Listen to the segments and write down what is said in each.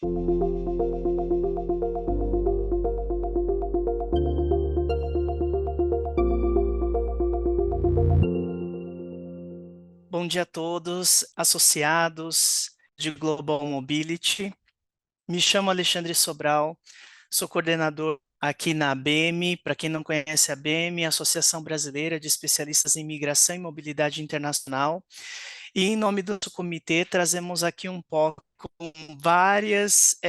Bom dia a todos, associados de Global Mobility. Me chamo Alexandre Sobral, sou coordenador aqui na ABEMI. Para quem não conhece a ABEMI, Associação Brasileira de Especialistas em Migração e Mobilidade Internacional. E em nome do nosso comitê, trazemos aqui um pouco com várias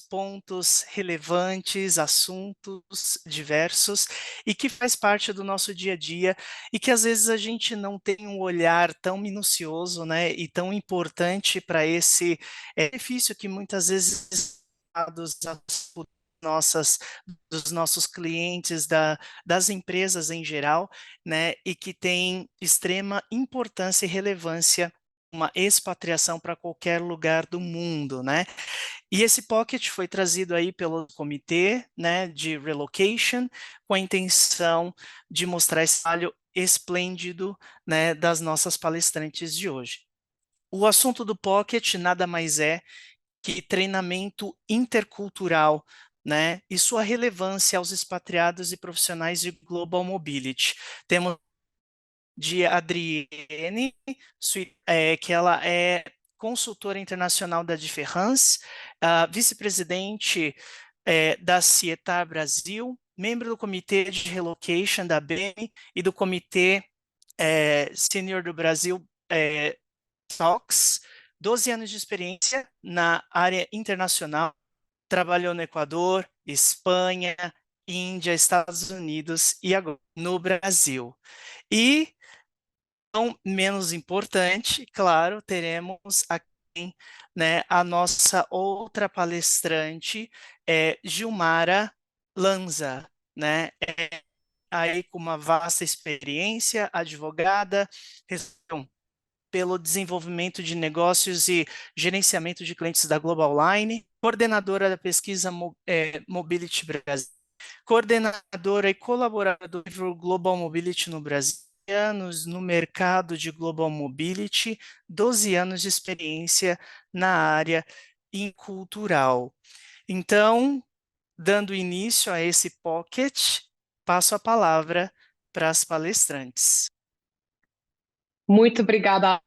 pontos relevantes, assuntos diversos e que faz parte do nosso dia a dia e que às vezes a gente não tem um olhar tão minucioso, né, e tão importante para esse benefício que muitas vezes nossas, dos nossos clientes, das empresas em geral, né, e que tem extrema importância e relevância uma expatriação para qualquer lugar do mundo, né? E esse pocket foi trazido aí pelo comitê, né, de relocation, com a intenção de mostrar esse trabalho esplêndido, né, das nossas palestrantes de hoje. O assunto do pocket nada mais é que treinamento intercultural, né, e sua relevância aos expatriados e profissionais de Global Mobility. Temos de Adrienne, que ela é consultora internacional da Diferrance, vice-presidente da CIETAR Brasil, membro do Comitê de Relocation da BEM e do Comitê Sênior do Brasil Talks, 12 anos de experiência na área internacional, trabalhou no Equador, Espanha, Índia, Estados Unidos e agora no Brasil. E não menos importante, claro, teremos aqui, né, a nossa outra palestrante, Gilmara Lanza, né, aí com uma vasta experiência, advogada, pelo desenvolvimento de negócios e gerenciamento de clientes da Global Line, coordenadora da pesquisa Mobility Brasil, coordenadora e colaboradora do livro Global Mobility no Brasil, anos no mercado de Global Mobility, 12 anos de experiência na área cultural. Então, dando início a esse pocket, passo a palavra para as palestrantes. Muito obrigada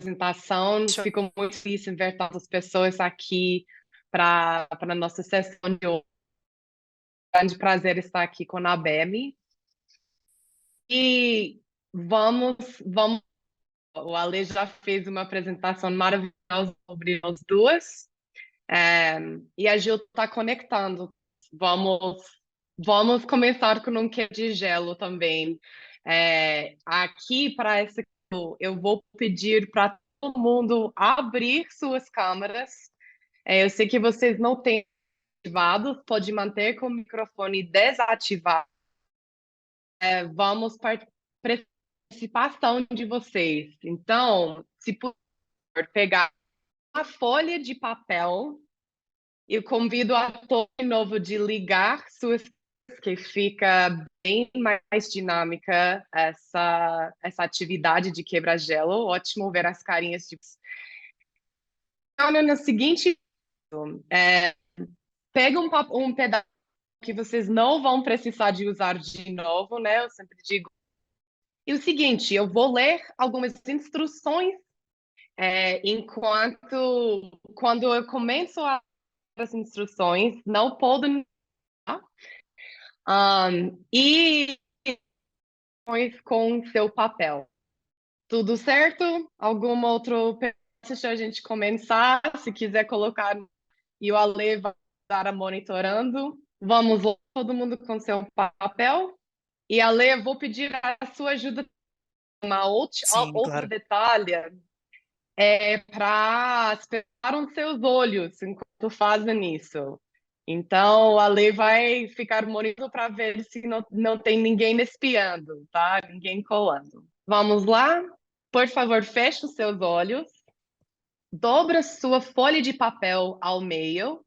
pela apresentação. Fico muito feliz em ver tantas pessoas aqui para a nossa sessão de hoje. É um grande prazer estar aqui com a ABEMI. E vamos, o Ale já fez uma apresentação maravilhosa sobre nós duas, e a Gil está conectando. Vamos começar com um queijo de gelo também. Aqui, para esse, eu vou pedir para todo mundo abrir suas câmeras. Eu sei que vocês não têm ativados, pode manter com o microfone desativado. Vamos para a participação de vocês. Então, se puder pegar uma folha de papel, eu convido a todo novo de ligar suas, que fica bem mais dinâmica essa atividade de quebra-gelo. Ótimo ver as carinhas de... Então, no seguinte, pega um pedaço que vocês não vão precisar de usar de novo, né? Eu sempre digo. E o seguinte, eu vou ler algumas instruções quando eu começo as instruções, não podem... e com seu papel. Tudo certo? Algum outro pedaço a gente começar? Se quiser colocar, e o Ale vai estar monitorando. Vamos lá, todo mundo com seu papel. E Ale, eu vou pedir a sua ajuda. Sim, Outro claro. detalhe para esperar os seus olhos enquanto fazem isso. Então, a lei vai ficar monitorando para ver se não tem ninguém espiando, tá? Ninguém colando. Vamos lá? Por favor, feche os seus olhos. Dobra sua folha de papel ao meio.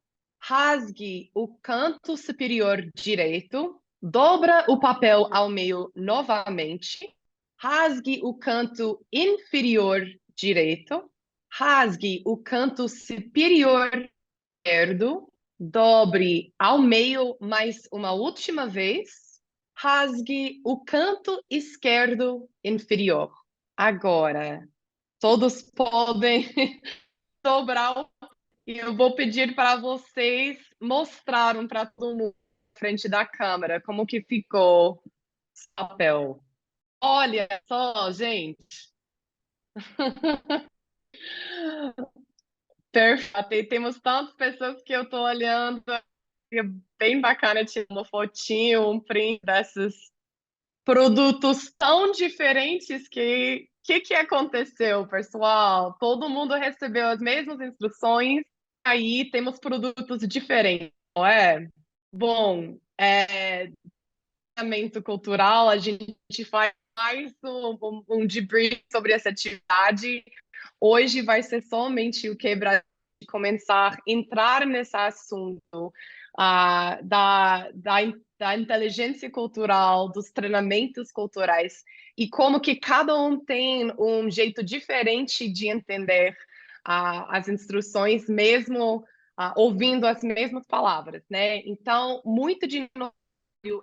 Rasgue o canto superior direito. Dobra o papel ao meio novamente. Rasgue o canto inferior direito. Rasgue o canto superior esquerdo, dobre ao meio mais uma última vez, rasgue o canto esquerdo inferior. Agora, todos podem dobrar e eu vou pedir para vocês mostrarem para todo mundo na frente da câmera como que ficou o papel. Olha só, gente. Perfeito. E temos tantas pessoas que eu estou olhando. É bem bacana tirar uma fotinho, um print desses produtos tão diferentes que aconteceu, pessoal? Todo mundo recebeu as mesmas instruções, aí temos produtos diferentes, não é? Bom, treinamento cultural, a gente faz mais um debrief sobre essa atividade. Hoje vai ser somente o quebra de começar a entrar nesse assunto da inteligência cultural, dos treinamentos culturais e como que cada um tem um jeito diferente de entender as instruções, mesmo ouvindo as mesmas palavras, né? Então, muito de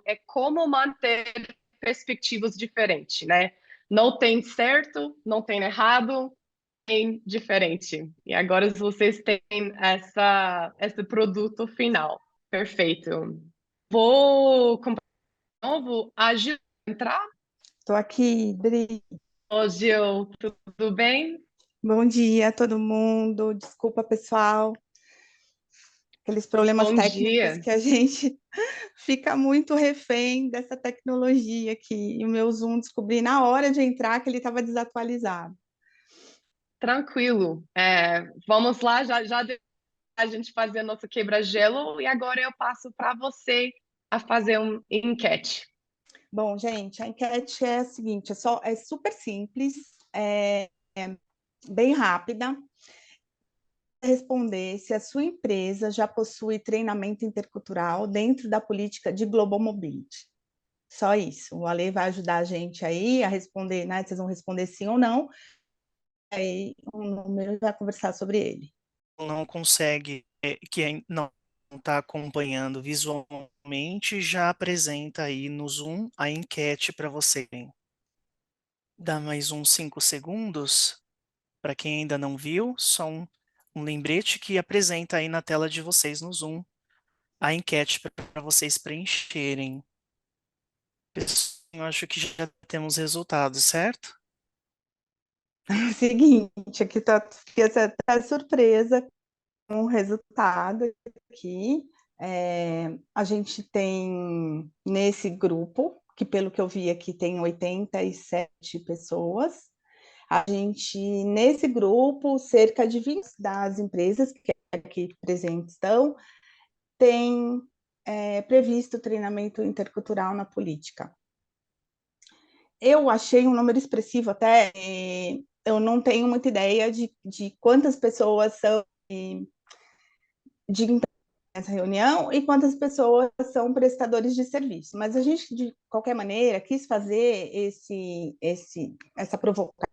é como manter perspectivas diferentes, né? Não tem certo, não tem errado, tem diferente. E agora vocês têm esse produto final. Perfeito. Vou comprar de novo. A Gil entrar? Estou aqui, Dri. Ô, Gil, tudo bem? Bom dia a todo mundo. Desculpa, pessoal, aqueles problemas Bom técnicos dia. que a gente fica muito refém dessa tecnologia aqui. E o meu Zoom descobri na hora de entrar que ele estava desatualizado. Tranquilo. Vamos lá, já deu a gente fazer nosso quebra-gelo e agora eu passo para você a fazer um enquete. Bom, gente, a enquete é a seguinte: é super simples, é bem rápida. Responder se a sua empresa já possui treinamento intercultural dentro da política de Global Mobility. Só isso. O Ale vai ajudar a gente aí a responder, né? Vocês vão responder sim ou não. Aí o número vai conversar sobre ele. Não consegue, não está acompanhando visualmente, já apresenta aí no Zoom a enquete para você. Dá mais uns 5 segundos. Para quem ainda não viu, só um lembrete que apresenta aí na tela de vocês no Zoom a enquete para vocês preencherem. Eu acho que já temos resultados, certo? Seguinte, aqui tá, fiquei até surpresa com o resultado aqui. A gente tem nesse grupo, que pelo que eu vi aqui tem 87 pessoas. A gente, nesse grupo, cerca de 20 das empresas que aqui presentes estão, tem previsto treinamento intercultural na política. Eu achei um número expressivo até, eu não tenho muita ideia de quantas pessoas são de nessa reunião e quantas pessoas são prestadores de serviço, mas a gente, de qualquer maneira, quis fazer essa provocação.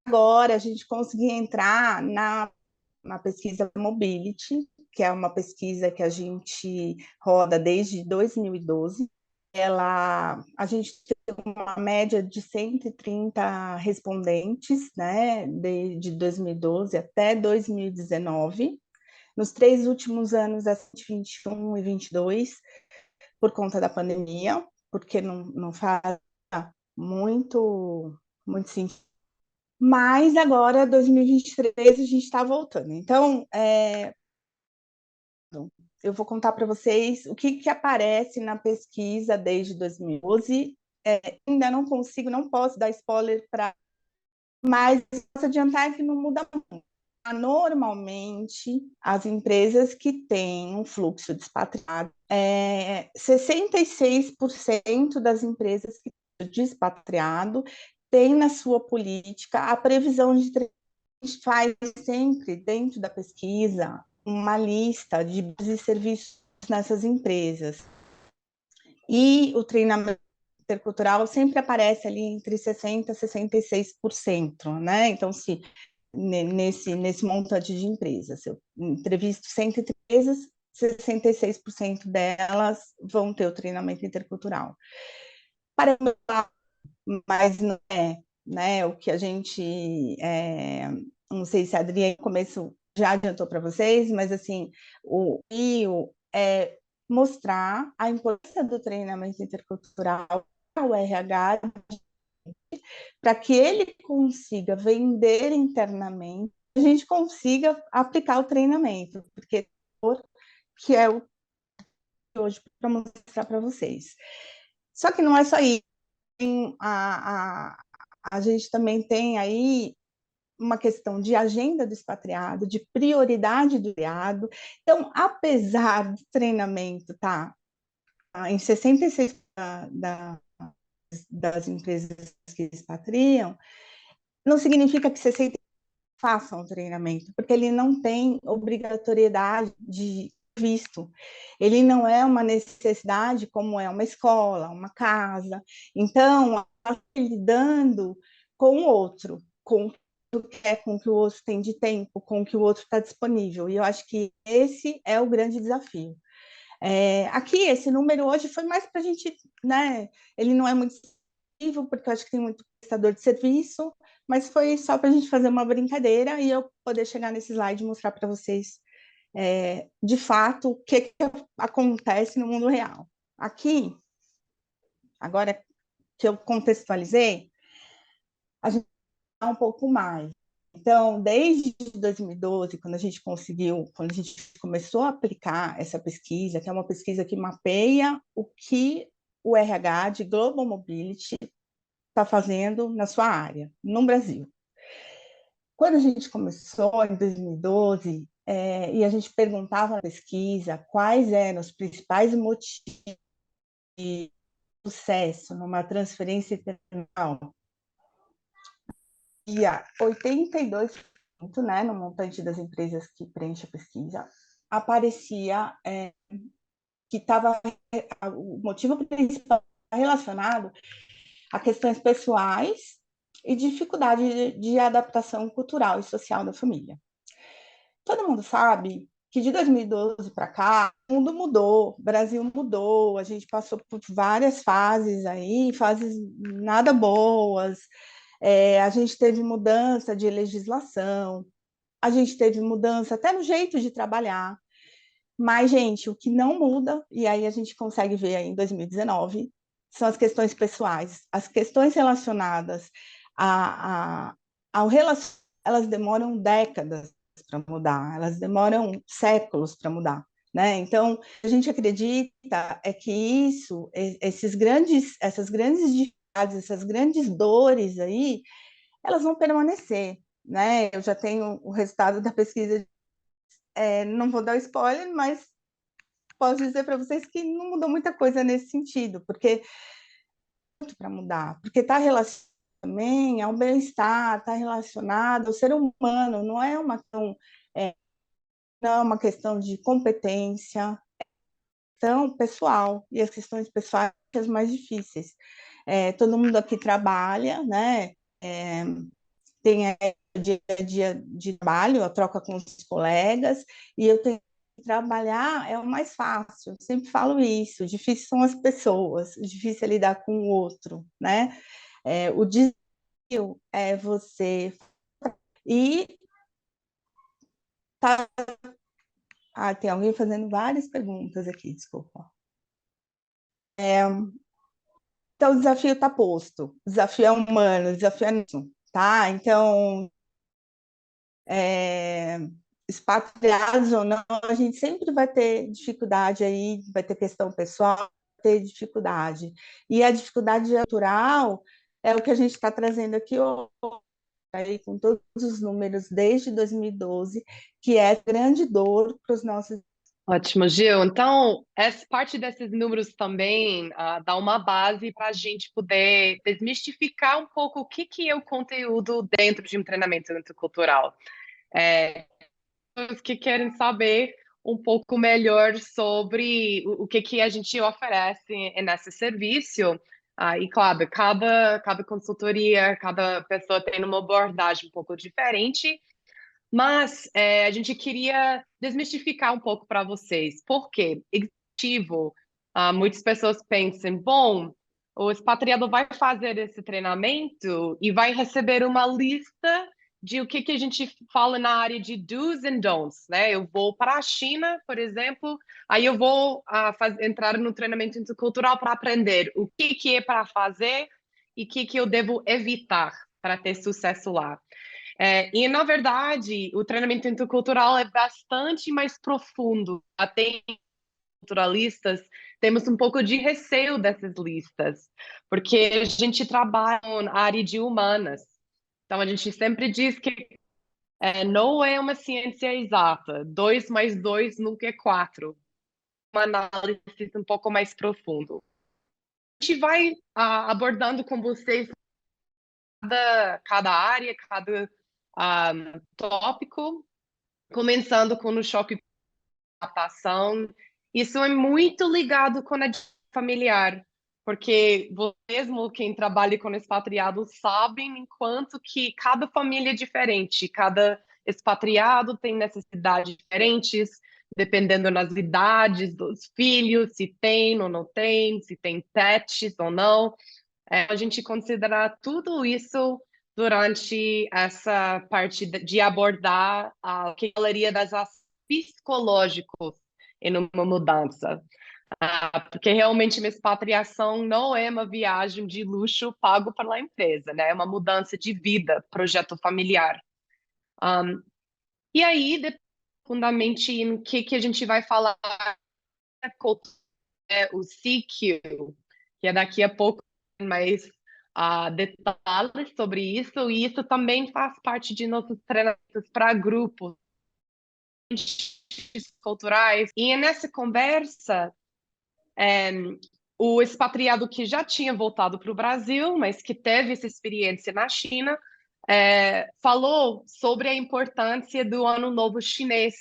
Agora a gente conseguir entrar na pesquisa Mobility, que é uma pesquisa que a gente roda desde 2012. A gente tem uma média de 130 respondentes, né, de 2012 até 2019. Nos 3 últimos anos, 2021 e 22, por conta da pandemia, porque não faz muito sentido. Mas agora, 2023, a gente está voltando. Então, eu vou contar para vocês o que aparece na pesquisa desde 2012. Ainda não posso dar spoiler mas posso adiantar que não muda muito. Normalmente, as empresas que têm um fluxo de expatriado, 66% das empresas que têm despatriado têm na sua política a previsão de faz sempre, dentro da pesquisa, uma lista de serviços nessas empresas. E o treinamento intercultural sempre aparece ali entre 60% e 66%, né? Então, se nesse montante de empresas. Eu entrevisto 100 empresas, 66% delas vão ter o treinamento intercultural. Para mas não é, né? O que a gente, não sei se a Adriana no começo já adiantou para vocês, mas assim, o IO é mostrar a importância do treinamento intercultural ao RH para que ele consiga vender internamente, a gente consiga aplicar o treinamento, porque que é o que hoje para mostrar para vocês. Só que não é só isso. A gente também tem aí uma questão de agenda do expatriado, de prioridade do expatriado. Então, apesar do treinamento estar em 66% das empresas que expatriam, não significa que 60% façam o treinamento, porque ele não tem obrigatoriedade de visto. Ele não é uma necessidade como é uma escola, uma casa. Então, lidando com o outro, com o que o outro tem de tempo, com o que o outro está disponível. E eu acho que esse é o grande desafio. Aqui, esse número hoje foi mais para a gente, né? Ele não é muito expressivo, porque eu acho que tem muito prestador de serviço, mas foi só para a gente fazer uma brincadeira e eu poder chegar nesse slide e mostrar para vocês, de fato, o que acontece no mundo real. Aqui, agora que eu contextualizei, a gente vai um pouco mais. Então, desde 2012, quando a gente começou a aplicar essa pesquisa, que é uma pesquisa que mapeia o que o RH de Global Mobility está fazendo na sua área, no Brasil. Quando a gente começou em 2012, e a gente perguntava na pesquisa quais eram os principais motivos de sucesso numa transferência internacional, e 82%, né, no montante das empresas que preenche a pesquisa, aparecia que estava o motivo principal relacionado a questões pessoais e dificuldade de adaptação cultural e social da família. Todo mundo sabe que de 2012 para cá, o mundo mudou, o Brasil mudou, a gente passou por várias fases aí, fases nada boas, a gente teve mudança de legislação, a gente teve mudança até no jeito de trabalhar, mas, gente, o que não muda, e aí a gente consegue ver aí em 2019, são as questões pessoais, as questões relacionadas ao relacionamento, elas demoram décadas para mudar, elas demoram séculos para mudar. Né? Então, a gente acredita que essas grandes dificuldades, essas grandes dores aí, elas vão permanecer. Né? Eu já tenho o resultado da pesquisa, não vou dar spoiler, mas posso dizer para vocês que não mudou muita coisa nesse sentido, porque para mudar, porque está relacionado também ao bem-estar, está relacionado ao ser humano, não é uma questão de competência, questão pessoal, e as questões pessoais são as mais difíceis. Todo mundo aqui trabalha, né? Tem o dia a dia de trabalho, a troca com os colegas, e eu tenho que trabalhar é o mais fácil, eu sempre falo isso, difícil são as pessoas, difícil é lidar com o outro, né? O desafio é você e tá... tem alguém fazendo várias perguntas aqui, desculpa. Então, o desafio está posto, o desafio é humano, o desafio é isso, tá? Então, expatriados ou não, a gente sempre vai ter dificuldade aí, vai ter questão pessoal, vai ter dificuldade. E a dificuldade natural é o que a gente está trazendo aqui hoje, aí, com todos os números desde 2012, que é grande dor para os nossos. Ótimo, Gil. Então, essa parte desses números também dá uma base para a gente poder desmistificar um pouco o que é o conteúdo dentro de um treinamento intercultural. Os que querem saber um pouco melhor sobre o que a gente oferece nesse serviço, E claro, cada consultoria, cada pessoa tem uma abordagem um pouco diferente, mas a gente queria desmistificar um pouco para vocês. Por quê? Executivo, muitas pessoas pensam, bom, o expatriado vai fazer esse treinamento e vai receber uma lista de o que a gente fala na área de do's and don'ts, né? Eu vou para a China, por exemplo, aí eu vou entrar no treinamento intercultural para aprender o que é para fazer e o que eu devo evitar para ter sucesso lá. E, na verdade, o treinamento intercultural é bastante mais profundo. Até culturalistas temos um pouco de receio dessas listas, porque a gente trabalha na área de humanas. Então, a gente sempre diz que não é uma ciência exata. 2 mais 2 nunca é 4. Uma análise um pouco mais profundo. A gente vai abordando com vocês cada área, cada tópico, começando com o choque de adaptação. Isso é muito ligado com a familiar, porque você mesmo, quem trabalha com expatriados, sabem enquanto que cada família é diferente, cada expatriado tem necessidades diferentes, dependendo das idades dos filhos, se tem ou não tem, se tem pets ou não. A gente considerar tudo isso durante essa parte de abordar a galeria das psicológicos em uma mudança. Porque realmente uma expatriação não é uma viagem de luxo pago pela empresa, né? É uma mudança de vida, projeto familiar. E aí, fundamentalmente, em que a gente vai falar o CQ, que é daqui a pouco, mas detalhes sobre isso, e isso também faz parte de nossos treinamentos para grupos culturais. E nessa conversa, o expatriado que já tinha voltado para o Brasil, mas que teve essa experiência na China, falou sobre a importância do Ano Novo Chinês,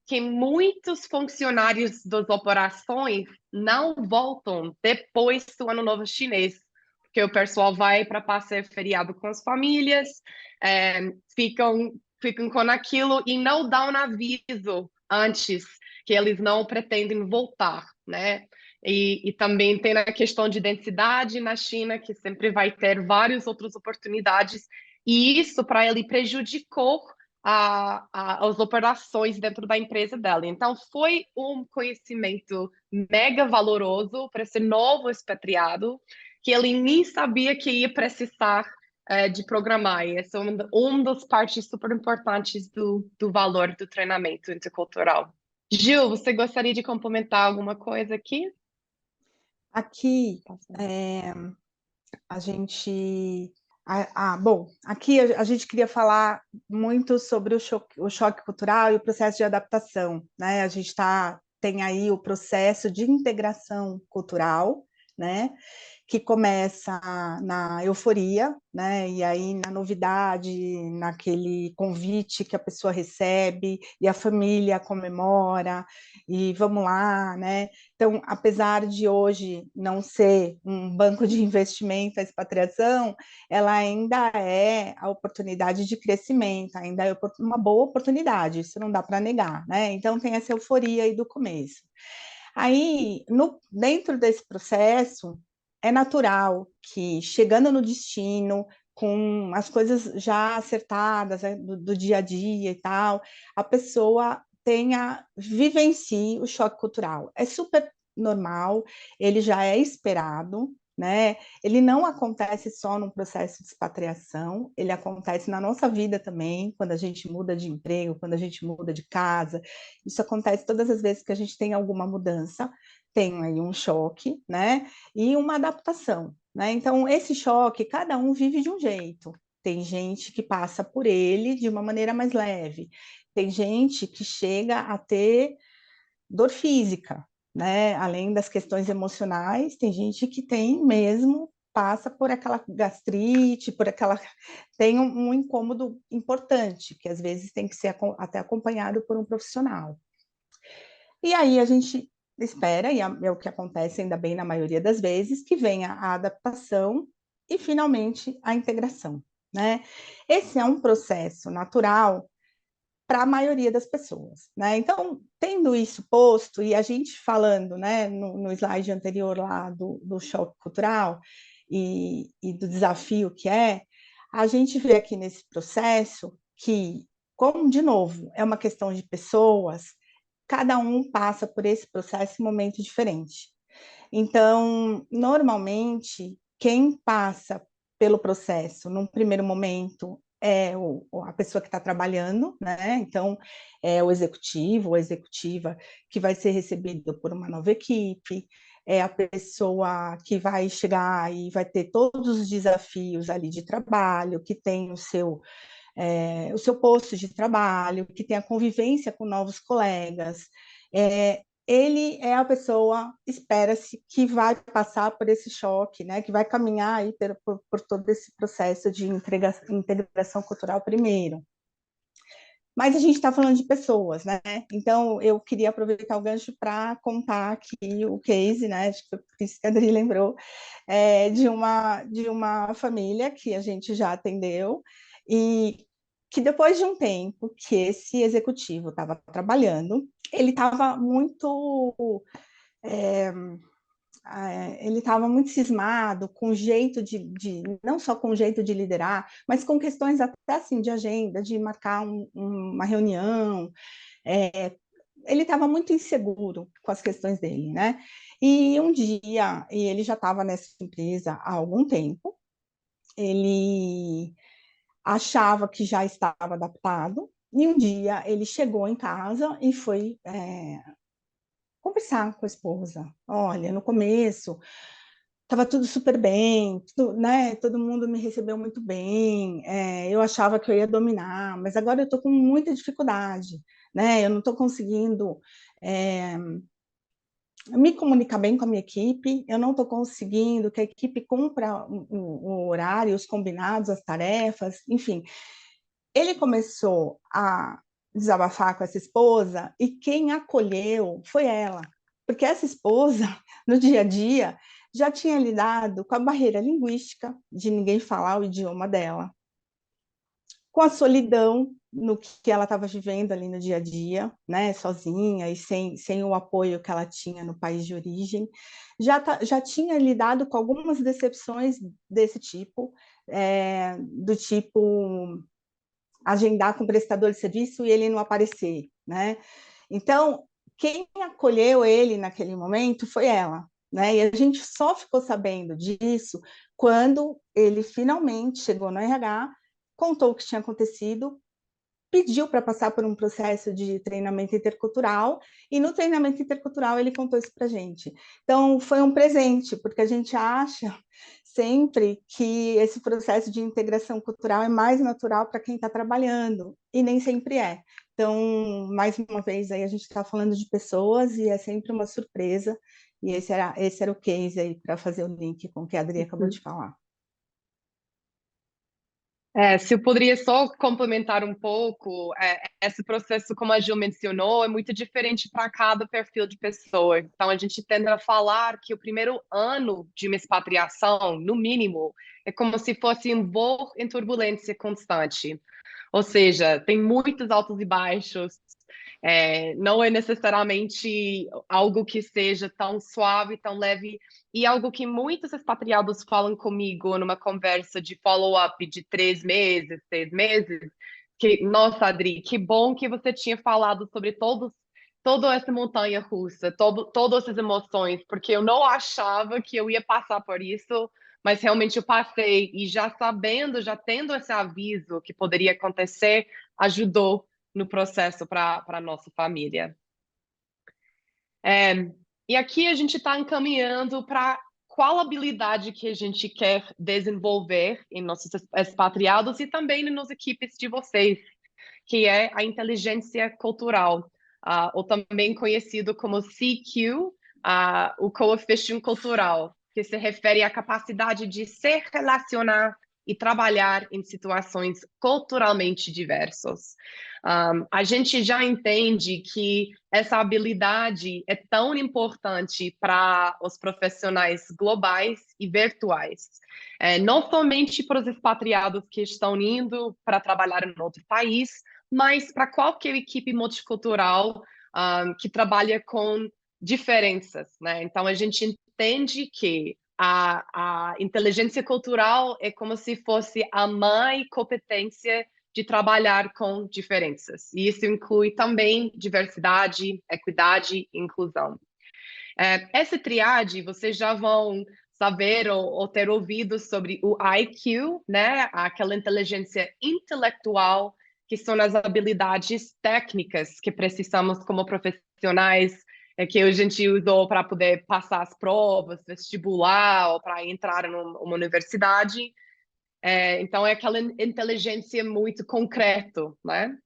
que muitos funcionários das operações não voltam depois do Ano Novo Chinês, porque o pessoal vai para passar feriado com as famílias, ficam com aquilo e não dão um aviso antes que eles não pretendem voltar, né? E também tem a questão de densidade na China, que sempre vai ter várias outras oportunidades, e isso para ele prejudicou as operações dentro da empresa dela. Então, foi um conhecimento mega valoroso para esse novo expatriado, que ele nem sabia que ia precisar de programar. E essa é uma das partes super importantes do valor do treinamento intercultural. Gil, você gostaria de complementar alguma coisa aqui? Aqui, a gente... bom, aqui a gente queria falar muito sobre o choque cultural e o processo de adaptação, né? A gente tem aí o processo de integração cultural, né? Que começa na euforia, né? E aí na novidade, naquele convite que a pessoa recebe e a família comemora e vamos lá, né? Então, apesar de hoje não ser um banco de investimento a expatriação, ela ainda é a oportunidade de crescimento, ainda é uma boa oportunidade, isso não dá para negar, né? Então tem essa euforia aí do começo. Aí, dentro desse processo, é natural que, chegando no destino, com as coisas já acertadas, né, do dia a dia e tal, a pessoa vivencie o choque cultural. É super normal, ele já é esperado, né? Ele não acontece só no processo de expatriação, ele acontece na nossa vida também, quando a gente muda de emprego, quando a gente muda de casa. Isso acontece todas as vezes que a gente tem alguma mudança, tem aí um choque, né? E uma adaptação, né? Então, esse choque, cada um vive de um jeito. Tem gente que passa por ele de uma maneira mais leve, tem gente que chega a ter dor física, né? Além das questões emocionais, tem gente que tem mesmo, passa por aquela gastrite, tem um incômodo importante, que às vezes tem que ser até acompanhado por um profissional. E aí a gente espera, e é o que acontece ainda bem na maioria das vezes, que venha a adaptação e, finalmente, a integração, né? Esse é um processo natural para a maioria das pessoas, né? Então, tendo isso posto, e a gente falando, né, no slide anterior lá do choque cultural e do desafio que é, a gente vê aqui nesse processo que, como, de novo, é uma questão de pessoas, cada um passa por esse processo em momento diferente. Então, normalmente, quem passa pelo processo num primeiro momento é a pessoa que está trabalhando, né? Então, é o executivo ou executiva que vai ser recebido por uma nova equipe, é a pessoa que vai chegar e vai ter todos os desafios ali de trabalho, que tem o seu posto de trabalho, que tem a convivência com novos colegas. Ele é a pessoa, espera-se, que vai passar por esse choque, né, que vai caminhar aí por todo esse processo de integração cultural primeiro. Mas a gente está falando de pessoas, né? Então, eu queria aproveitar o gancho para contar aqui o case, né? Acho que foi por isso que a Adri lembrou, de uma família que a gente já atendeu e que depois de um tempo que esse executivo estava trabalhando, ele estava muito ele estava muito cismado com o jeito não só com o jeito de liderar, mas com questões até assim de agenda, de marcar uma reunião. Ele estava muito inseguro com as questões dele, né? E um dia, e ele já estava nessa empresa há algum tempo, ele achava que já estava adaptado, e um dia ele chegou em casa e foi conversar com a esposa. Olha, no começo estava tudo super bem, tudo, né? Todo mundo me recebeu muito bem. Eu achava que eu ia dominar, mas agora eu estou com muita dificuldade, né? Eu não estou conseguindo me comunicar bem com a minha equipe, eu não estou conseguindo que a equipe cumpra o horário, os combinados, as tarefas, enfim. Ele começou a desabafar com essa esposa e quem acolheu foi ela, porque essa esposa, no dia a dia, já tinha lidado com a barreira linguística de ninguém falar o idioma dela, com a solidão no que ela estava vivendo ali no dia a dia, né, sozinha e sem o apoio que ela tinha no país de origem, já tinha lidado com algumas decepções desse tipo, do tipo agendar com o prestador de serviço e ele não aparecer, né? Então, quem acolheu ele naquele momento foi ela, né? E a gente só ficou sabendo disso quando ele finalmente chegou no RH, contou o que tinha acontecido, pediu para passar por um processo de treinamento intercultural, e no treinamento intercultural ele contou isso para a gente. Então, foi um presente, porque a gente acha sempre que esse processo de integração cultural é mais natural para quem está trabalhando, e nem sempre é. Então, mais uma vez, aí a gente está falando de pessoas, e é sempre uma surpresa, e esse era o case aí para fazer o link com o que a Adri acabou de falar. Se eu poderia só complementar um pouco, esse processo, como a Gil mencionou, é muito diferente para cada perfil de pessoa. Então, a gente tende a falar que o primeiro ano de uma expatriação, no mínimo, é como se fosse um voo em turbulência constante. Ou seja, tem muitos altos e baixos, não é necessariamente algo que seja tão suave, tão leve, e algo que muitos expatriados falam comigo numa conversa de follow-up de 3 meses, 6 meses, que, nossa, Adri, que bom que você tinha falado sobre toda essa montanha russa, todas essas emoções, porque eu não achava que eu ia passar por isso, mas realmente eu passei, e já sabendo, já tendo esse aviso que poderia acontecer, ajudou no processo para a nossa família. E aqui a gente está encaminhando para qual habilidade que a gente quer desenvolver em nossos expatriados e também nas equipes de vocês, que é a inteligência cultural, ou também conhecido como CQ, o coeficiente cultural, que se refere à capacidade de se relacionar e trabalhar em situações culturalmente diversas. A gente já entende que essa habilidade é tão importante para os profissionais globais e virtuais. Não somente para os expatriados que estão indo para trabalhar em outro país, mas para qualquer equipe multicultural que trabalha com diferenças, né? Então, a gente entende que a inteligência cultural é como se fosse a mãe competência de trabalhar com diferenças. E isso inclui também diversidade, equidade e inclusão. Essa triade, vocês já vão saber ou ter ouvido sobre o IQ, né? Aquela inteligência intelectual, que são as habilidades técnicas que precisamos como profissionais, que a gente usou para poder passar as provas, vestibular, ou para entrar numa universidade. Então, é aquela inteligência muito concreta, né?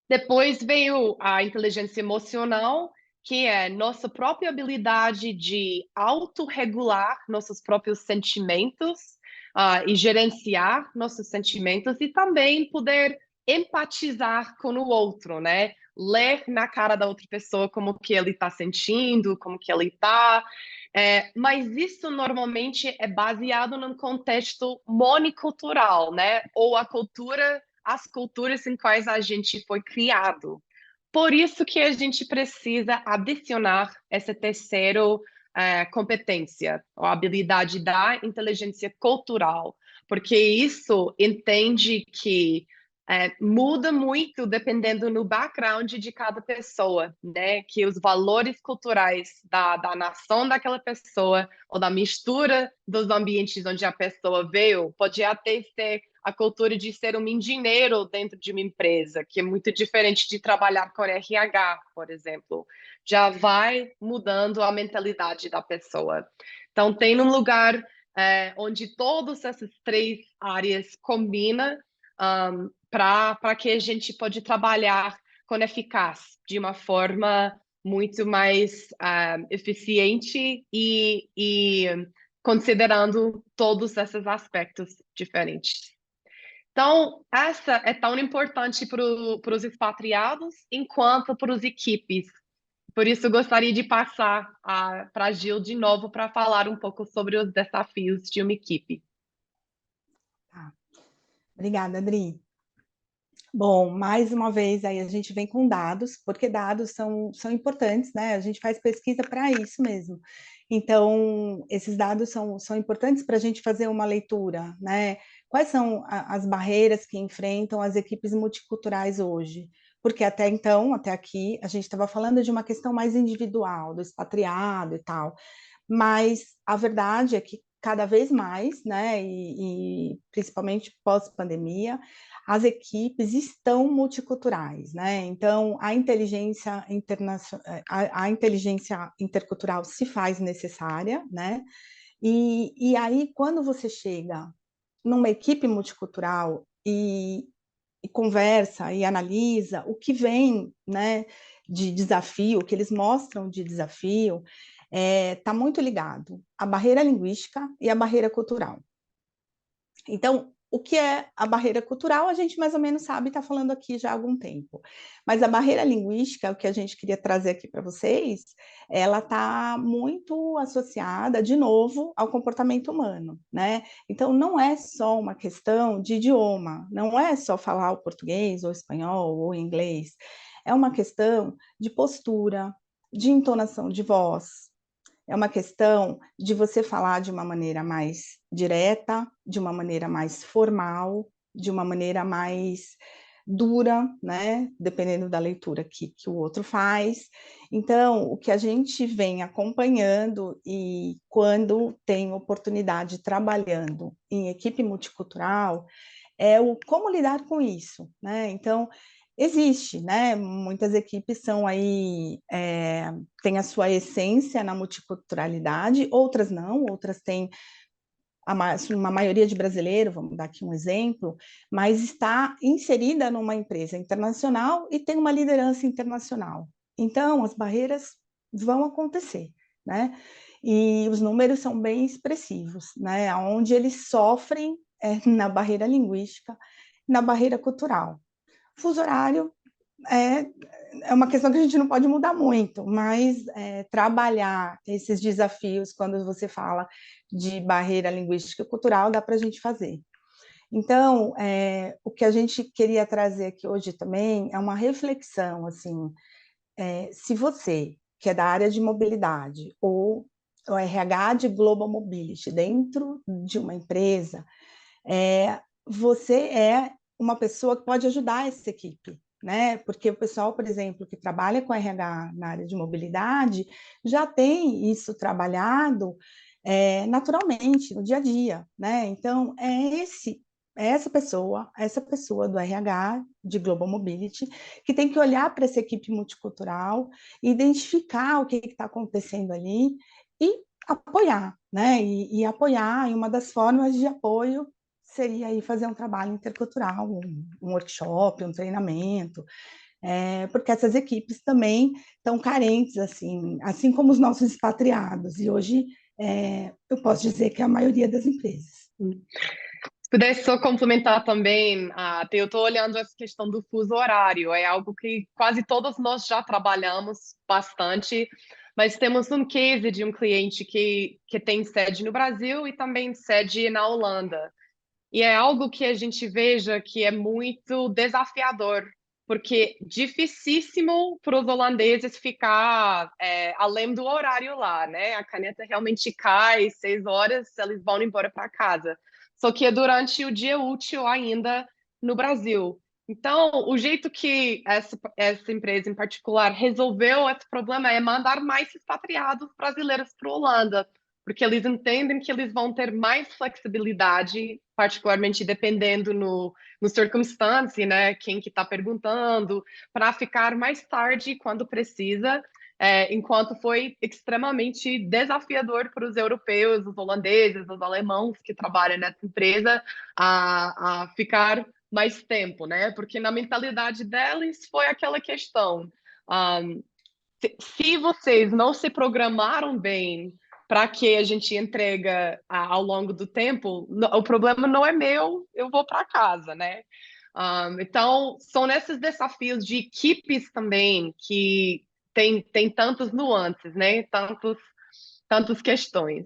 Depois veio a inteligência emocional, que é nossa própria habilidade de autorregular nossos próprios sentimentos e gerenciar nossos sentimentos e também poder empatizar com o outro, né? Ler na cara da outra pessoa como que ele está sentindo, como que ele está. Mas isso normalmente é baseado num contexto monocultural, né? Ou as culturas em quais a gente foi criado. Por isso que a gente precisa adicionar essa terceira competência, a habilidade da inteligência cultural, porque isso entende que muda muito dependendo do background de cada pessoa, né? Que os valores culturais da nação daquela pessoa ou da mistura dos ambientes onde a pessoa veio pode até ser a cultura de ser um engenheiro dentro de uma empresa, que é muito diferente de trabalhar com RH, por exemplo. Já vai mudando a mentalidade da pessoa. Então, tem um lugar onde todas essas três áreas combinam para que a gente pode trabalhar com eficácia, de uma forma muito mais eficiente e considerando todos esses aspectos diferentes. Então, essa é tão importante para os expatriados enquanto para as equipes. Por isso, gostaria de passar para a Gil de novo para falar um pouco sobre os desafios de uma equipe. Tá. Obrigada, Adri. Bom, mais uma vez aí a gente vem com dados, porque dados são importantes, né? A gente faz pesquisa para isso mesmo. Então, esses dados são importantes para a gente fazer uma leitura, né? Quais são as barreiras que enfrentam as equipes multiculturais hoje? Porque até então, até aqui, a gente estava falando de uma questão mais individual, do expatriado e tal, mas a verdade é que cada vez mais, né, e principalmente pós-pandemia, as equipes estão multiculturais, né? Então, a inteligência intercultural se faz necessária, né? E aí, quando você chega numa equipe multicultural e conversa e analisa o que vem, né, de desafio, o que eles mostram de desafio, está muito ligado à barreira linguística e à barreira cultural. Então, o que é a barreira cultural, a gente mais ou menos sabe, está falando aqui já há algum tempo. Mas a barreira linguística, o que a gente queria trazer aqui para vocês, ela está muito associada, de novo, ao comportamento humano, né? Então, não é só uma questão de idioma, não é só falar o português, ou espanhol, ou inglês. É uma questão de postura, de entonação de voz, é uma questão de você falar de uma maneira mais direta, de uma maneira mais formal, de uma maneira mais dura, né? Dependendo da leitura que o outro faz. Então, o que a gente vem acompanhando e quando tem oportunidade trabalhando em equipe multicultural, é o como lidar com isso, né? Então, existe, né? Muitas equipes são aí, têm a sua essência na multiculturalidade, outras não, outras têm uma maioria de brasileiro, vamos dar aqui um exemplo, mas está inserida numa empresa internacional e tem uma liderança internacional. Então, as barreiras vão acontecer, né? E os números são bem expressivos, né? Onde eles sofrem na barreira linguística, na barreira cultural. Fuso horário é uma questão que a gente não pode mudar muito, mas trabalhar esses desafios quando você fala de barreira linguística e cultural, dá para a gente fazer. Então, o que a gente queria trazer aqui hoje também é uma reflexão, assim, se você, que é da área de mobilidade, ou o RH de Global Mobility, dentro de uma empresa, você é uma pessoa que pode ajudar essa equipe, né? Porque o pessoal, por exemplo, que trabalha com RH na área de mobilidade, já tem isso trabalhado naturalmente, no dia a dia, né? Então, essa pessoa do RH de Global Mobility, que tem que olhar para essa equipe multicultural, identificar o que está acontecendo ali e apoiar, né? E apoiar, e uma das formas de apoio seria aí fazer um trabalho intercultural, um workshop, um treinamento, porque essas equipes também estão carentes, assim como os nossos expatriados, e hoje eu posso dizer que é a maioria das empresas. Se pudesse só complementar também, eu estou olhando essa questão do fuso horário, é algo que quase todos nós já trabalhamos bastante, mas temos um case de um cliente que tem sede no Brasil e também sede na Holanda. E é algo que a gente veja que é muito desafiador, porque dificílimo para os holandeses ficar além do horário lá, né? A caneta realmente cai, 6 horas, eles vão embora para casa. Só que é durante o dia útil ainda no Brasil. Então, o jeito que essa empresa em particular resolveu esse problema é mandar mais expatriados brasileiros para a Holanda, porque eles entendem que eles vão ter mais flexibilidade, particularmente dependendo no circunstância, né? Quem que está perguntando, para ficar mais tarde quando precisa, enquanto foi extremamente desafiador para os europeus, os holandeses, os alemãos que trabalham nessa empresa a ficar mais tempo, né? Porque na mentalidade deles foi aquela questão. Se vocês não se programaram bem para que a gente entrega ao longo do tempo, o problema não é meu, eu vou para casa, né? Então, são nesses desafios de equipes também que tem tantas nuances, né? Tantas questões.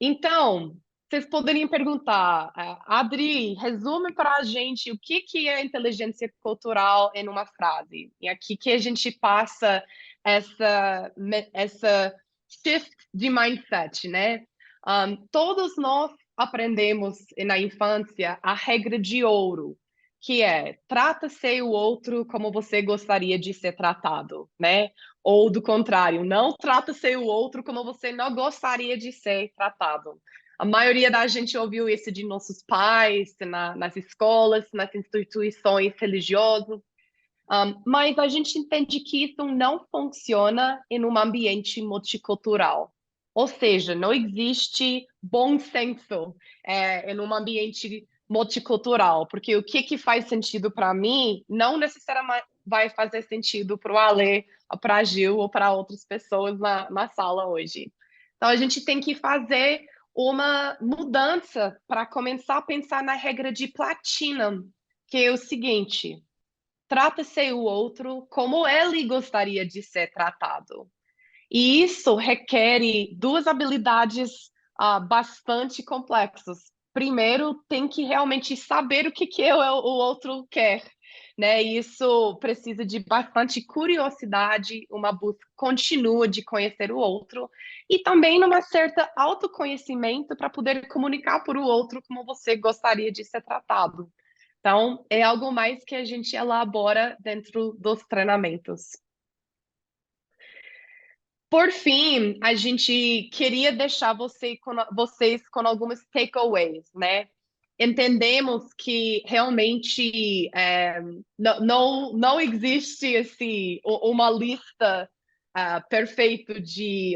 Então, vocês poderiam perguntar, Adri, resume para a gente o que é inteligência cultural em uma frase. E aqui que a gente passa essa shift de mindset, né? Todos nós aprendemos na infância a regra de ouro, que é trata-se o outro como você gostaria de ser tratado, né? Ou do contrário, não trata-se o outro como você não gostaria de ser tratado. A maioria da gente ouviu isso de nossos pais, nas escolas, nas instituições religiosas, mas a gente entende que isso não funciona em um ambiente multicultural. Ou seja, não existe bom senso em um ambiente multicultural, porque o que faz sentido para mim não necessariamente vai fazer sentido para o Ale, para a Gil ou para outras pessoas na sala hoje. Então, a gente tem que fazer uma mudança para começar a pensar na regra de Platinum, que é o seguinte: trata-se o outro como ele gostaria de ser tratado. E isso requer duas habilidades bastante complexas. Primeiro, tem que realmente saber o que o outro quer, né? Isso precisa de bastante curiosidade, uma busca contínua de conhecer o outro e também uma certa autoconhecimento para poder comunicar para o outro como você gostaria de ser tratado. Então, é algo mais que a gente elabora dentro dos treinamentos. Por fim, a gente queria deixar vocês com alguns takeaways, né? Entendemos que realmente não existe uma lista perfeita de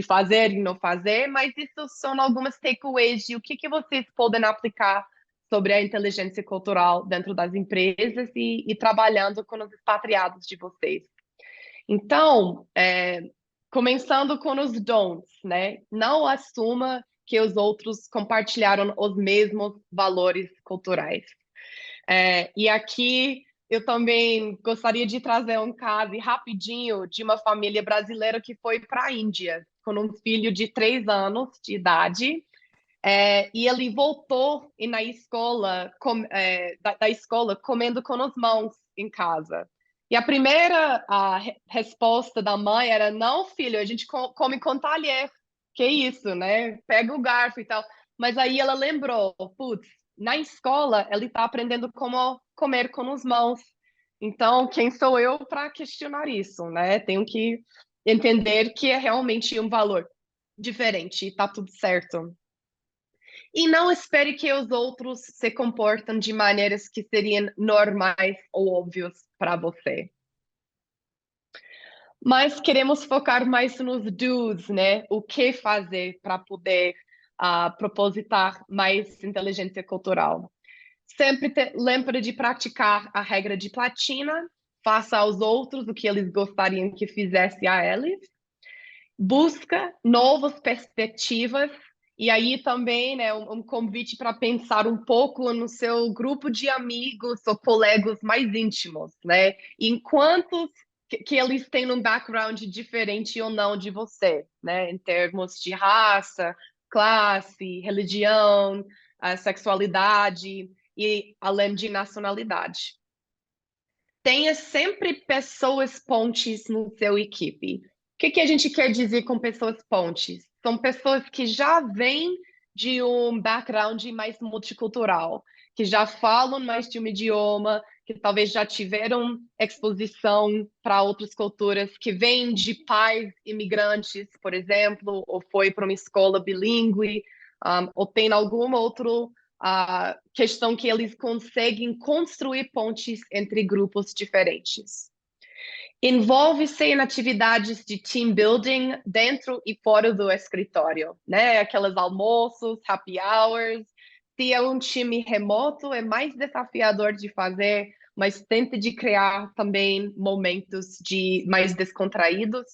fazer e não fazer, mas isso são algumas takeaways de o que vocês podem aplicar sobre a inteligência cultural dentro das empresas e trabalhando com os expatriados de vocês. Então, começando com os don'ts, né? Não assuma que os outros compartilharam os mesmos valores culturais. E aqui eu também gostaria de trazer um caso rapidinho de uma família brasileira que foi para a Índia com um filho de 3 anos de idade. E ele voltou e na escola, da escola comendo com as mãos em casa. E a primeira resposta da mãe era: não, filho, a gente come com talher. Que isso, né? Pega o garfo e tal. Mas aí ela lembrou: putz, na escola ele está aprendendo como comer com as mãos. Então, quem sou eu para questionar isso, né? Tenho que entender que é realmente um valor diferente e tá tudo certo. E não espere que os outros se comportem de maneiras que seriam normais ou óbvias para você. Mas queremos focar mais nos do's, né? O que fazer para poder propositar mais inteligência cultural. Sempre lembre de praticar a regra de platina. Faça aos outros o que eles gostariam que fizesse a eles. Busca novas perspectivas. E aí também, né, um convite para pensar um pouco no seu grupo de amigos ou colegas mais íntimos, né? Enquanto que eles têm um background diferente ou não de você, né? Em termos de raça, classe, religião, sexualidade e além de nacionalidade. Tenha sempre pessoas pontes no seu equipe. O que a gente quer dizer com pessoas pontes? São pessoas que já vêm de um background mais multicultural, que já falam mais de um idioma, que talvez já tiveram exposição para outras culturas, que vêm de pais imigrantes, por exemplo, ou foi para uma escola bilíngue, ou tem algum outro a questão que eles conseguem construir pontes entre grupos diferentes. Envolve-se em atividades de team building dentro e fora do escritório, né? Aqueles almoços, happy hours. Se é um time remoto, é mais desafiador de fazer, mas tente de criar também momentos mais descontraídos.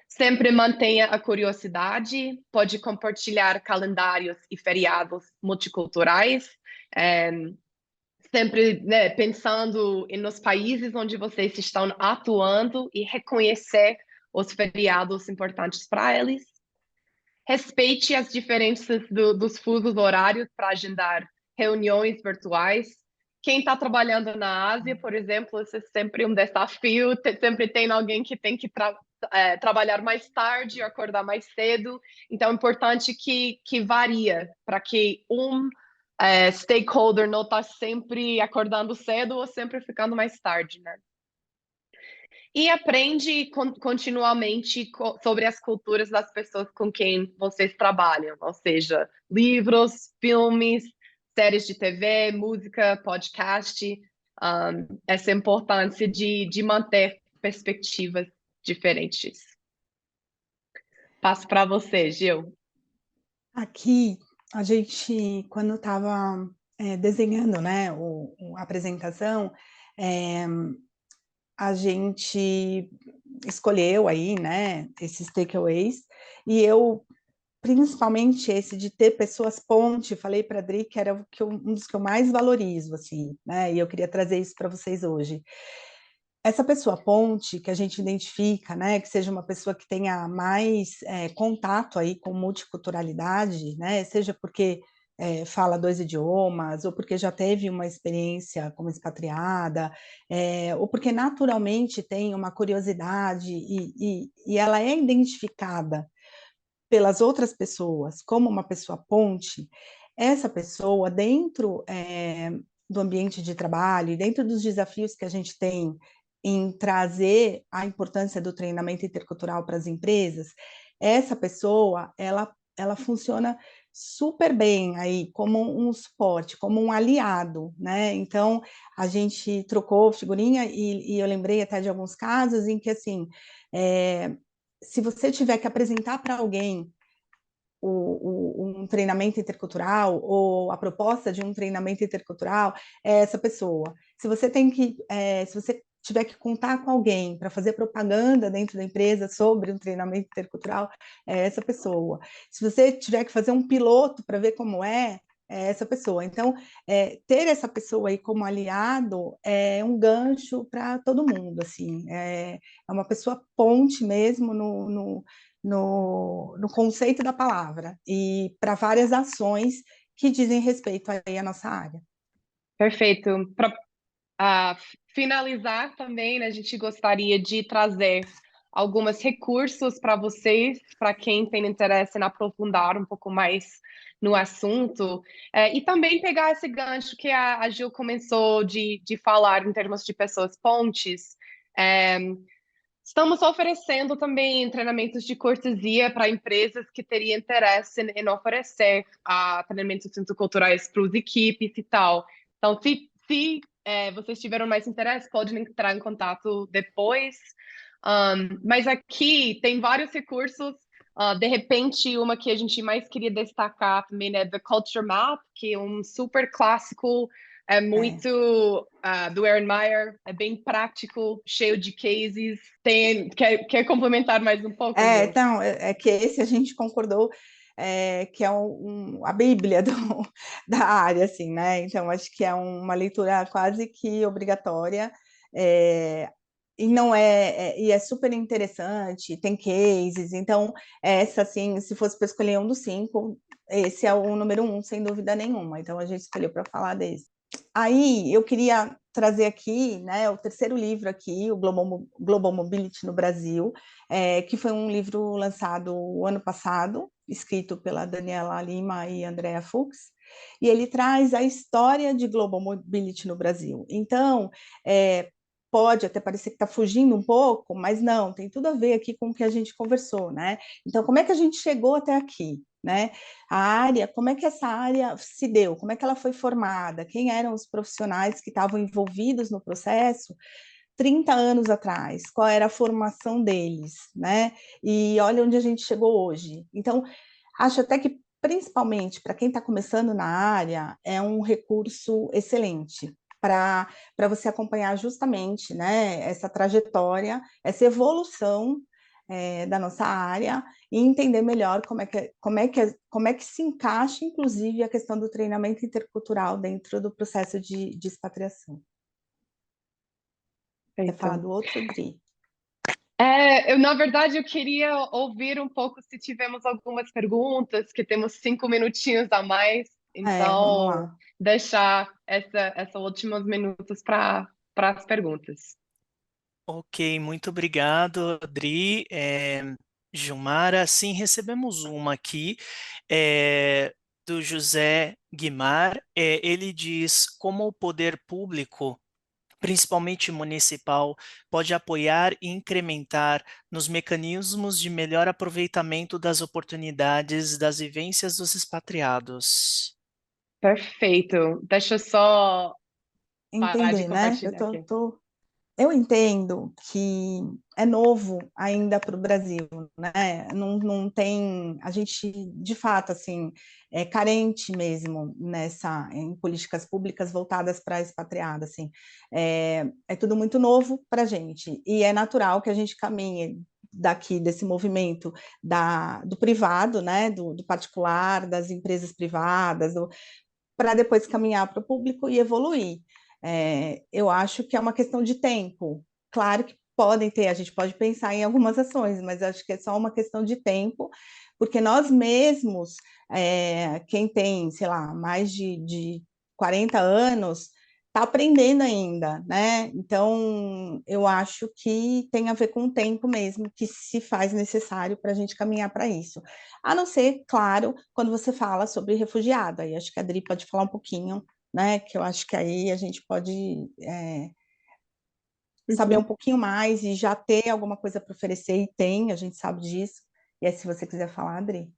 Sempre mantenha a curiosidade, pode compartilhar calendários e feriados multiculturais, sempre, né, pensando nos países onde vocês estão atuando e reconhecer os feriados importantes para eles. Respeite as diferenças dos fusos horários para agendar reuniões virtuais. Quem está trabalhando na Ásia, por exemplo, isso é sempre um desafio. Sempre tem alguém que tem que trabalhar mais tarde, acordar mais cedo. Então, é importante que varia para que stakeholder não está sempre acordando cedo ou sempre ficando mais tarde, né? E aprende continuamente sobre as culturas das pessoas com quem vocês trabalham, ou seja, livros, filmes, séries de TV, música, podcast, essa importância de manter perspectivas diferentes. Passo para você, Gil. Aqui, a gente, quando estava desenhando, né, a apresentação, a gente escolheu aí, né, esses takeaways, e eu, principalmente esse de ter pessoas ponte, falei para a Adri que era um dos que eu mais valorizo, assim, né, e eu queria trazer isso para vocês hoje. Essa pessoa ponte que a gente identifica, né, que seja uma pessoa que tenha mais contato aí com multiculturalidade, né, seja porque fala 2 idiomas, ou porque já teve uma experiência como expatriada, ou porque naturalmente tem uma curiosidade e ela é identificada pelas outras pessoas como uma pessoa ponte, essa pessoa dentro do ambiente de trabalho e dentro dos desafios que a gente tem em trazer a importância do treinamento intercultural para as empresas, essa pessoa, ela funciona super bem aí como um suporte, como um aliado, né? Então, a gente trocou figurinha e eu lembrei até de alguns casos em que, assim, se você tiver que apresentar para alguém um treinamento intercultural ou a proposta de um treinamento intercultural, é essa pessoa. Se você tiver que contar com alguém para fazer propaganda dentro da empresa sobre um treinamento intercultural, é essa pessoa. Se você tiver que fazer um piloto para ver como é essa pessoa. Então, ter essa pessoa aí como aliado é um gancho para todo mundo, assim, é uma pessoa ponte mesmo no conceito da palavra, e para várias ações que dizem respeito aí à nossa área. Perfeito. Para finalizar também, né, a gente gostaria de trazer alguns recursos para vocês, para quem tem interesse em aprofundar um pouco mais no assunto, e também pegar esse gancho que a Gil começou de falar em termos de pessoas pontes. Estamos oferecendo também treinamentos de cortesia para empresas que teriam interesse em oferecer treinamentos interculturais para as equipes e tal. Então, se vocês tiveram mais interesse, podem entrar em contato depois. Mas aqui tem vários recursos. De repente, uma que a gente mais queria destacar também é The Culture Map, que é um super clássico, muito do Erin Meyer, é bem prático, cheio de cases. Quer complementar mais um pouco, Gil? Então, é que esse a gente concordou que é a Bíblia da área, assim, né? Então, acho que é uma leitura quase que obrigatória, e não e é super interessante, tem cases, então, essa, assim, se fosse para escolher um dos 5, esse é o número 1, sem dúvida nenhuma, então a gente escolheu para falar desse. Aí, eu queria trazer aqui, né, o terceiro livro aqui, o Global Mobility no Brasil, que foi um livro lançado o ano passado, escrito pela Daniela Lima e Andrea Fuchs, e ele traz a história de Global Mobility no Brasil. Então, pode até parecer que está fugindo um pouco, mas não, tem tudo a ver aqui com o que a gente conversou, né? Então, como é que a gente chegou até aqui, né? A área, como é que essa área se deu? Como é que ela foi formada? Quem eram os profissionais que estavam envolvidos no processo 30 anos atrás? Qual era a formação deles, né? E olha onde a gente chegou hoje. Então, acho até que, principalmente para quem está começando na área, é um recurso excelente para você acompanhar justamente, né, essa trajetória, essa evolução da nossa área e entender melhor como é que se encaixa, inclusive, a questão do treinamento intercultural dentro do processo de expatriação. Quer falar do outro, Dri? Na verdade, eu queria ouvir um pouco se tivemos algumas perguntas, que temos 5 minutinhos a mais, Vamos então lá. deixar esses últimos minutos para as perguntas. Ok, muito obrigado, Adri. Gilmara, sim, recebemos uma aqui, do José Guimar. Ele diz como o poder público, principalmente municipal, pode apoiar e incrementar nos mecanismos de melhor aproveitamento das oportunidades das vivências dos expatriados. Perfeito. Deixa eu só parar de Entender, né? compartilhar aqui. Eu entendo que é novo ainda para o Brasil, né? Não tem, a gente de fato assim é carente mesmo em políticas públicas voltadas para a expatriada, assim, é tudo muito novo para a gente e é natural que a gente caminhe daqui desse movimento do privado, né? Do particular, das empresas privadas, para depois caminhar para o público e evoluir. Eu acho que é uma questão de tempo. Claro que a gente pode pensar em algumas ações, mas acho que é só uma questão de tempo, porque nós mesmos, quem tem, sei lá, mais de 40 anos, está aprendendo ainda, né? Então, eu acho que tem a ver com o tempo mesmo que se faz necessário para a gente caminhar para isso. A não ser, claro, quando você fala sobre refugiado, aí acho que a Adri pode falar um pouquinho, né? Que eu acho que aí a gente pode saber um pouquinho mais e já ter alguma coisa para oferecer, e tem, a gente sabe disso. E aí, se você quiser falar, Adri.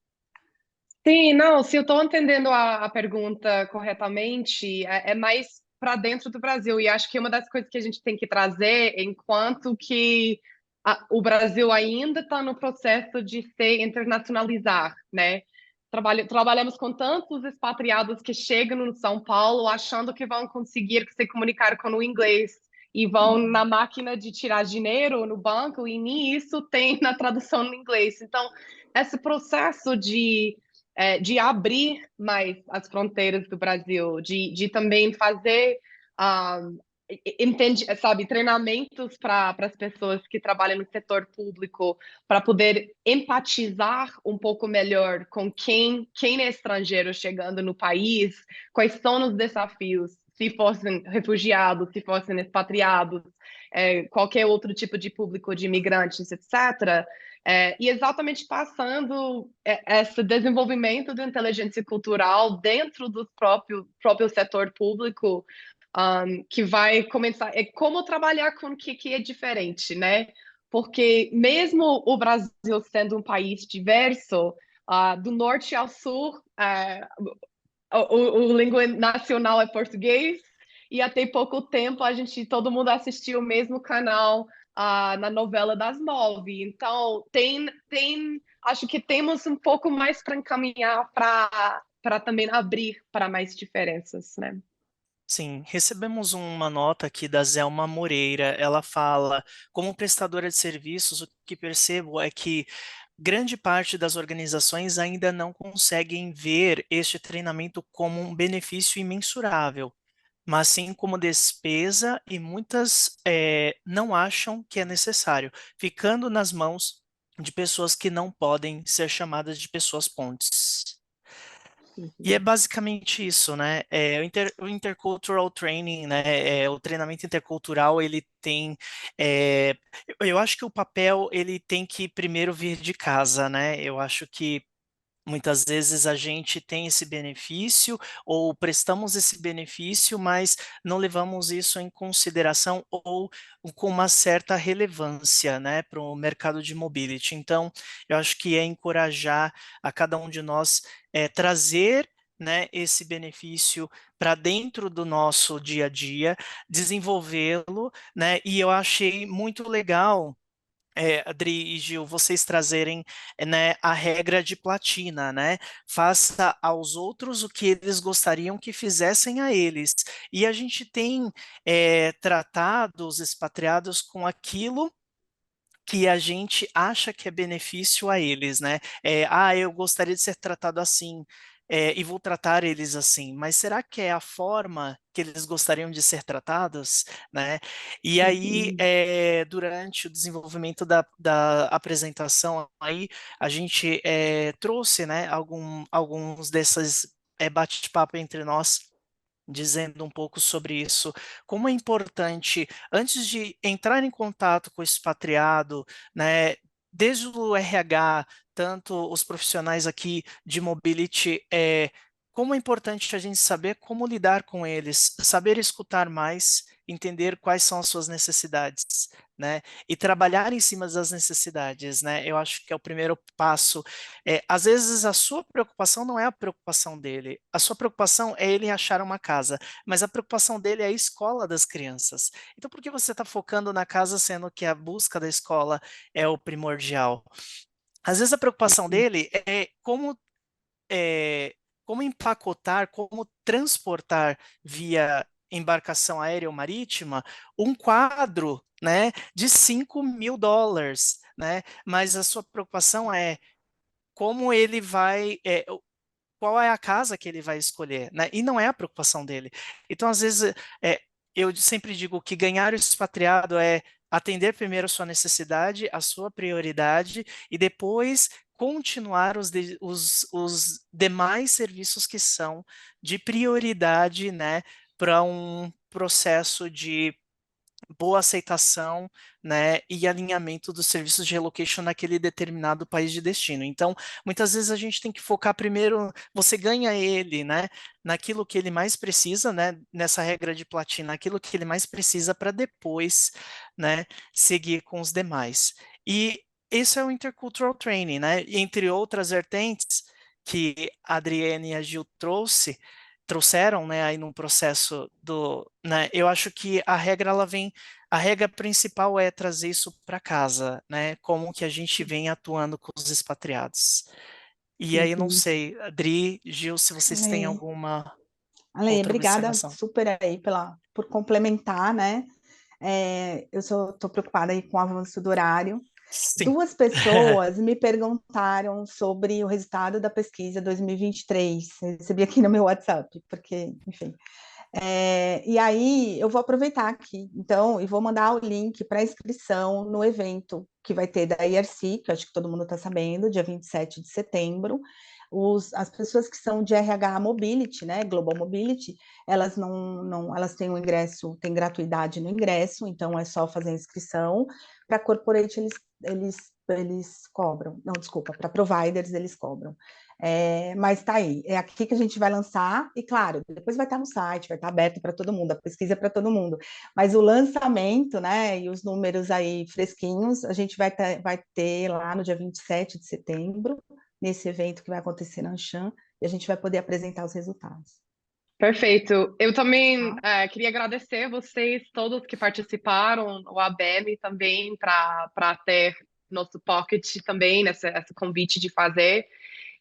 Sim, não, se eu estou entendendo a pergunta corretamente, é mais para dentro do Brasil. E acho que uma das coisas que a gente tem que trazer, enquanto que o Brasil ainda está no processo de se internacionalizar, né? Trabalhamos com tantos expatriados que chegam no São Paulo achando que vão conseguir se comunicar com o inglês e vão na máquina de tirar dinheiro no banco, e nem isso tem na tradução em inglês. Então, esse processo de abrir mais as fronteiras do Brasil, de também fazer, sabe, treinamentos para as pessoas que trabalham no setor público, para poder empatizar um pouco melhor com quem é estrangeiro chegando no país, quais são os desafios, se fossem refugiados, se fossem expatriados, qualquer outro tipo de público de imigrantes, etc. E exatamente passando esse desenvolvimento da inteligência cultural dentro do próprio setor público, que vai começar, é como trabalhar com o que é diferente, né? Porque mesmo o Brasil sendo um país diverso, do norte ao sul, o língua nacional é português, e até pouco tempo todo mundo assistiu o mesmo canal na novela das 9. Então, acho que temos um pouco mais para encaminhar para também abrir para mais diferenças, né? Sim, recebemos uma nota aqui da Zelma Moreira. Ela fala: como prestadora de serviços, o que percebo é que grande parte das organizações ainda não conseguem ver este treinamento como um benefício imensurável, mas sim como despesa, e muitas não acham que é necessário, ficando nas mãos de pessoas que não podem ser chamadas de pessoas pontes. E é basicamente isso, né? O Intercultural Training, né? O treinamento intercultural, ele tem, eu acho que o papel, ele tem que primeiro vir de casa, né? Eu acho que muitas vezes a gente tem esse benefício ou prestamos esse benefício, mas não levamos isso em consideração ou com uma certa relevância, né, para o mercado de mobility. Então, eu acho que é encorajar a cada um de nós trazer, né, esse benefício para dentro do nosso dia a dia, desenvolvê-lo, né, e eu achei muito legal, Adri e Gil, vocês trazerem, né, a regra de platina, né? Faça aos outros o que eles gostariam que fizessem a eles. E a gente tem tratado os expatriados com aquilo que a gente acha que é benefício a eles, né? Eu gostaria de ser tratado assim, e vou tratar eles assim, mas será que é a forma que eles gostariam de ser tratados, né? E aí, Uhum. durante o desenvolvimento da apresentação, aí a gente trouxe, né, alguns desses bate-papo entre nós, dizendo um pouco sobre isso, como é importante, antes de entrar em contato com o expatriado, né, desde o RH, tanto os profissionais aqui de mobility, como é importante a gente saber como lidar com eles, saber escutar mais, entender quais são as suas necessidades, né, e trabalhar em cima das necessidades, né, eu acho que é o primeiro passo. Às vezes a sua preocupação não é a preocupação dele, a sua preocupação é ele achar uma casa, mas a preocupação dele é a escola das crianças. Então, por que você está focando na casa, sendo que a busca da escola é o primordial? Às vezes a preocupação dele é como empacotar, como transportar via embarcação aérea ou marítima um quadro, né, de US$ 5.000, né? Mas a sua preocupação é como ele vai, qual é a casa que ele vai escolher, né? E não é a preocupação dele. Então, às vezes, eu sempre digo que ganhar o expatriado é atender primeiro a sua necessidade, a sua prioridade, e depois continuar os demais serviços que são de prioridade, né, para um processo de boa aceitação, né, e alinhamento dos serviços de relocation naquele determinado país de destino. Então, muitas vezes a gente tem que focar primeiro, você ganha ele, né, naquilo que ele mais precisa, né, nessa regra de platina, aquilo que ele mais precisa para depois, né, seguir com os demais. E esse é o Intercultural Training, né, e entre outras vertentes que a Adriane e a Gil trouxeram, né, aí num processo né, eu acho que a regra principal é trazer isso para casa, né, como que a gente vem atuando com os expatriados. E aí, não Uhum. sei, Adri, Gil, se vocês têm Ale, alguma Ale, outra obrigada observação. super aí por complementar, né? eu estou preocupada aí com o avanço do horário. Sim. 2 pessoas me perguntaram sobre o resultado da pesquisa 2023, eu recebi aqui no meu WhatsApp, porque, enfim. E aí, eu vou aproveitar aqui, então, e vou mandar o link para inscrição no evento que vai ter da IRC, que eu acho que todo mundo está sabendo, dia 27 de setembro. As pessoas que são de RH Mobility, né, Global Mobility, elas elas têm o ingresso, tem gratuidade no ingresso, então é só fazer a inscrição. Para corporate, eles cobram. Não, desculpa, para providers eles cobram. Mas tá aí, é aqui que a gente vai lançar, e claro, depois vai estar no site, vai estar aberto para todo mundo, a pesquisa é para todo mundo, mas o lançamento, né, e os números aí fresquinhos, a gente vai ter lá no dia 27 de setembro, nesse evento que vai acontecer na Anshan, e a gente vai poder apresentar os resultados. Perfeito. Eu também Tá? queria agradecer vocês todos que participaram, o ABM também, para ter nosso pocket também, esse convite de fazer.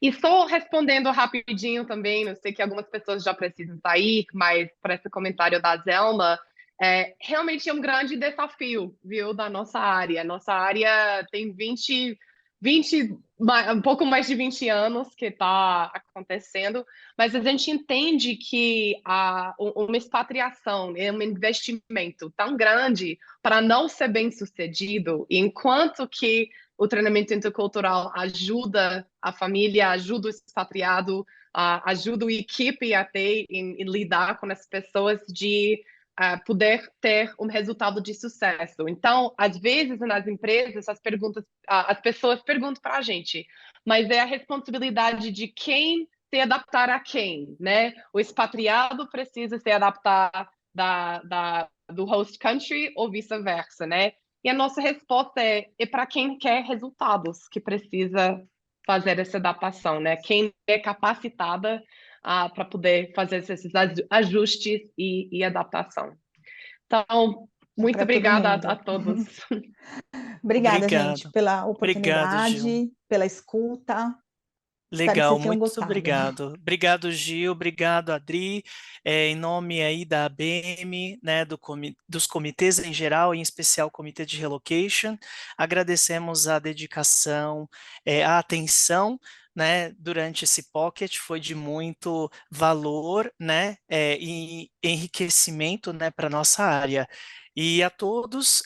E só respondendo rapidinho também, eu sei que algumas pessoas já precisam sair, mas para esse comentário da Zelma, realmente é um grande desafio, viu, da nossa área. Nossa área tem 20, um pouco mais de 20 anos que está acontecendo, mas a gente entende que uma expatriação é um investimento tão grande para não ser bem sucedido, enquanto que o treinamento intercultural ajuda a família, ajuda o expatriado, ajuda a equipe até em lidar com as pessoas de poder ter um resultado de sucesso. Então, às vezes, nas empresas, as pessoas perguntam para a gente, mas é a responsabilidade de quem se adaptar a quem, né? O expatriado precisa se adaptar do host country ou vice-versa, né? E a nossa resposta é para quem quer resultados, que precisa fazer essa adaptação, né? Quem é capacitada para poder fazer esses ajustes e adaptação. Então, É muito para todo obrigada mundo. a todos. Obrigada, gente, Obrigado. pela Obrigado, Gil. oportunidade, pela escuta. Espero que Legal, vocês tenham muito gostado. obrigado. Obrigado, Gil. Obrigado, Adri. Em nome aí da ABM, né, dos comitês em geral, em especial o Comitê de Relocation, agradecemos a dedicação, a atenção, né, durante esse pocket, foi de muito valor, né, e enriquecimento, né, para nossa área. E a todos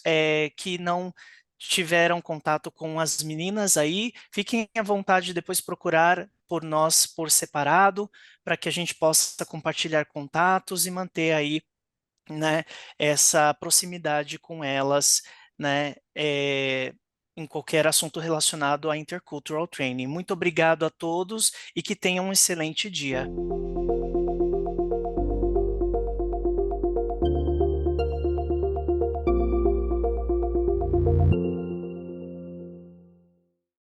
que não tiveram contato com as meninas aí, fiquem à vontade de depois procurar por nós por separado, para que a gente possa compartilhar contatos e manter aí, né, essa proximidade com elas, né, em qualquer assunto relacionado a Intercultural Training. Muito obrigado a todos e que tenham um excelente dia.